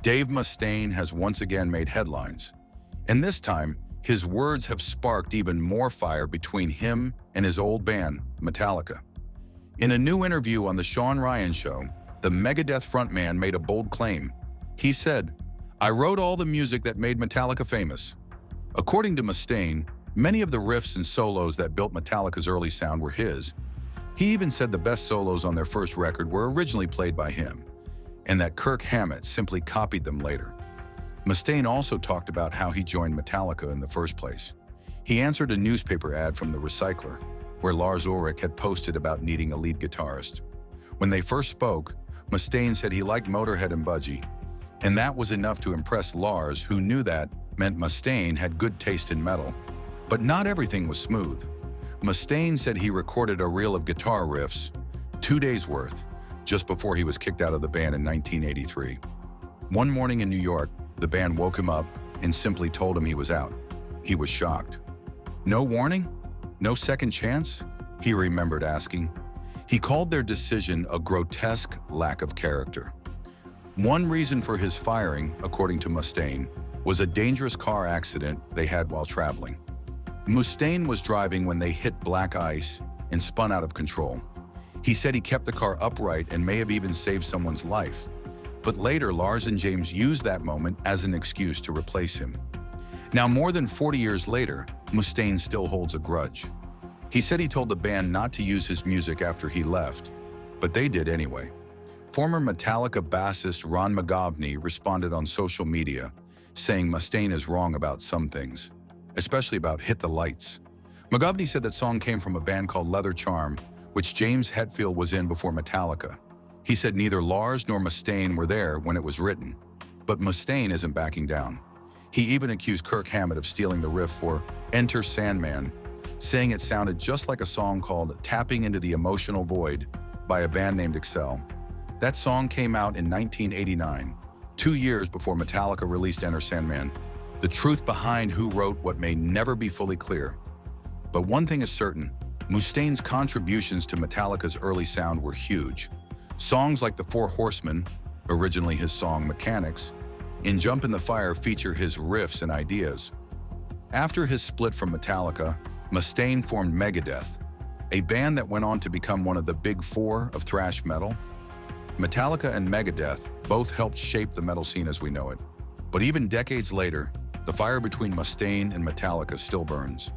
Dave Mustaine has once again made headlines, and this time, his words have sparked even more fire between him and his old band, Metallica. In a new interview on The Sean Ryan Show, the Megadeth frontman made a bold claim. He said, "I wrote all the music that made Metallica famous." According to Mustaine, many of the riffs and solos that built Metallica's early sound were his. He even said the best solos on their first record were originally played by him, and that Kirk Hammett simply copied them later. Mustaine also talked about how he joined Metallica in the first place. He answered a newspaper ad from The Recycler, where Lars Ulrich had posted about needing a lead guitarist. When they first spoke, Mustaine said he liked Motorhead and Budgie, and that was enough to impress Lars, who knew that meant Mustaine had good taste in metal. But not everything was smooth. Mustaine said he recorded a reel of guitar riffs, 2 days worth, just before he was kicked out of the band in 1983. One morning in New York, the band woke him up and simply told him he was out. He was shocked. "No warning? No second chance?" he remembered asking. He called their decision a grotesque lack of character. One reason for his firing, according to Mustaine, was a dangerous car accident they had while traveling. Mustaine was driving when they hit black ice and spun out of control. He said he kept the car upright and may have even saved someone's life. But later, Lars and James used that moment as an excuse to replace him. Now, more than 40 years later, Mustaine still holds a grudge. He said he told the band not to use his music after he left, but they did anyway. Former Metallica bassist Ron McGovney responded on social media, saying Mustaine is wrong about some things, especially about Hit the Lights. McGovney said that song came from a band called Leather Charm, which James Hetfield was in before Metallica. He said neither Lars nor Mustaine were there when it was written, but Mustaine isn't backing down. He even accused Kirk Hammett of stealing the riff for Enter Sandman, saying it sounded just like a song called Tapping into the Emotional Void by a band named Excel. That song came out in 1989, 2 years before Metallica released Enter Sandman. The truth behind who wrote what may never be fully clear. But one thing is certain, Mustaine's contributions to Metallica's early sound were huge. Songs like The Four Horsemen, originally his song Mechanics, and Jump in the Fire feature his riffs and ideas. After his split from Metallica, Mustaine formed Megadeth, a band that went on to become one of the big four of thrash metal. Metallica and Megadeth both helped shape the metal scene as we know it. But even decades later, the fire between Mustaine and Metallica still burns.